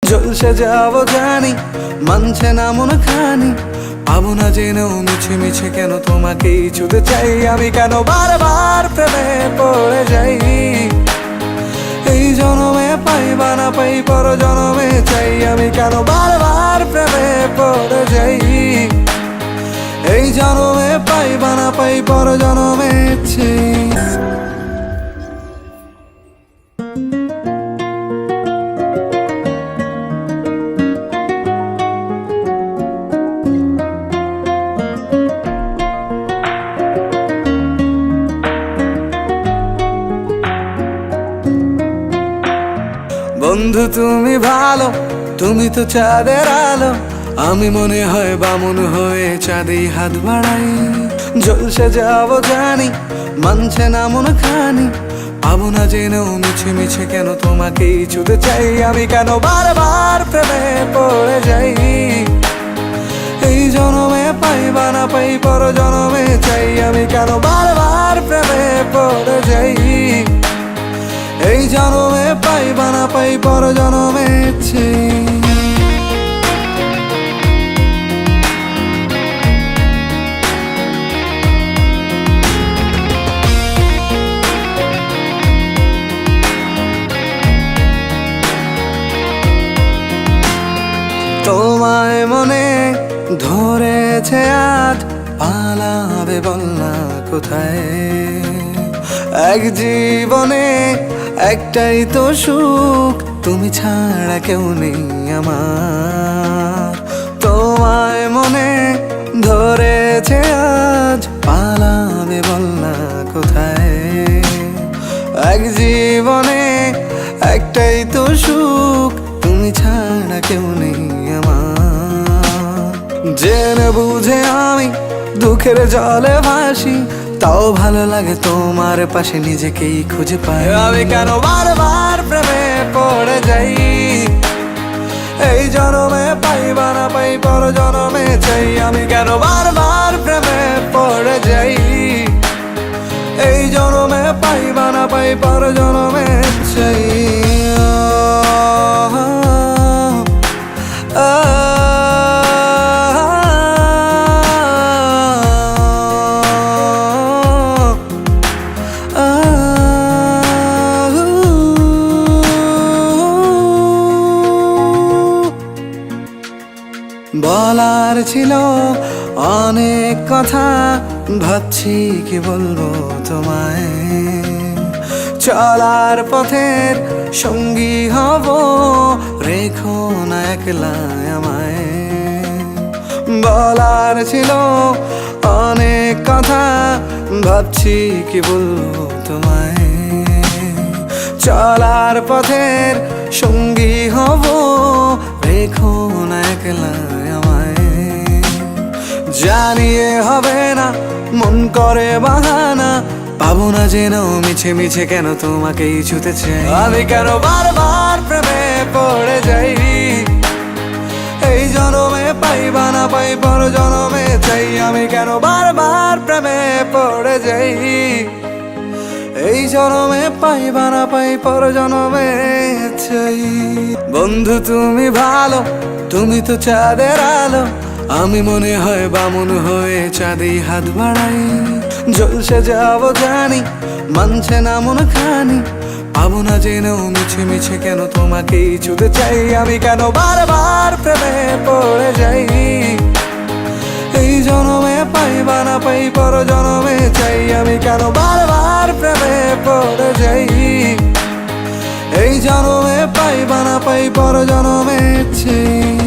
জলসে যাবো জানি, মানছে না মন খানি। পাবো না জেনেও মিছে মিছে কেন তোমাকেই ছুতে চাই আমি, কেন বারবার প্রেমে পড়ে যাই। এই জনমে পাই বা না পাই পর জনমে চাই আমি, কেন বারবার প্রেমে পড়ে যাই। এই জনমে পাই বা না পাই পর জনমে চাই। বন্ধু তুমি ভালো, তুমি তো চাঁদের আলো। আমি মনে হয় বামন হয়ে চাঁদে হাত বাড়াই। জলসে যাবো জানি, মানছে না মন খানি। পাবো না জেনেও মিছে মিছে কেন তোমাকেই ছুতে চাই আমি, কেন বারবার প্রেমে পড়ে যাই। এই জনমে পাই বা না পাই পর জনমে চাই আমি, কেন বারবার প্রেমে পড়ে যাই। এই জনমে পাই বা না পাই পর জনমে চাই। তোমায় মনে ধরেছে আজ, পালাবে বল না কোথায়। এক জীবনে একটাই তো সুখ, তুমি ছাড়া কেউ নেই আমার। তোমায় মনে ধরেছে আজ, পালাবে বল না কোথায়। এক জীবনে একটাই তো সুখ, তুমি ছাড়া কেউ নেই আমার। জেনে বুঝে আমি দুঃখের জলে ভাসি, তাও ভালো লাগে তোমার পাশে নিজেকেই খুঁজে পাই আমি, কেন বারবার প্রেমে পড়ে যাই। এই জনমে পাই বা না পাই পর জনমে চাই আমি, কেন বারবার প্রেমে পড়ে যাই। এই জনমে পাই বা না পাই পর জনমে চাই। বলার ছিল অনেক কথা, ভাবছি কি বলবো তোমায়। চলার পথের সঙ্গী হব, রেখো না একলা আমায়। বলার ছিল অনেক কথা, ভাবছি কি বলবো তোমায়। চলার পথের সঙ্গী হব, রেখো না একলা আমায়। জানিয়ে হবে না মন করে বাহানা, পাবো না জেনেও মিছে মিছে কেন তোমাকেই ছুতে চাই আমি, কেন বারবার প্রেমে পড়ে যাই। এই জনমে পাই বা না পাই পর জনমে চাই আমি, কেন বারবার প্রেমে পড়ে যাই। এই জনমে পাই বা না পাই পর জনমে চাই। বন্ধু তুমি ভালো, তুমি তো চাঁদের আলো। আমি মনে হয় বামন হয়ে চাঁদে হাত বাড়াই। জলসে যাবো জানি, মানছে না মন খানি। পাবো না জেনেও মিছে মিছে কেন তোমাকেই ছুতে চাই আমি, কেন বারবার প্রেমে পড়ে যাই। এই জনমে পাই বা না পাই পর জনমে চাই আমি, কেন বারবার প্রেমে পড়ে যাই। এই জনমে পাই বা না পাই পর জনমে চাই।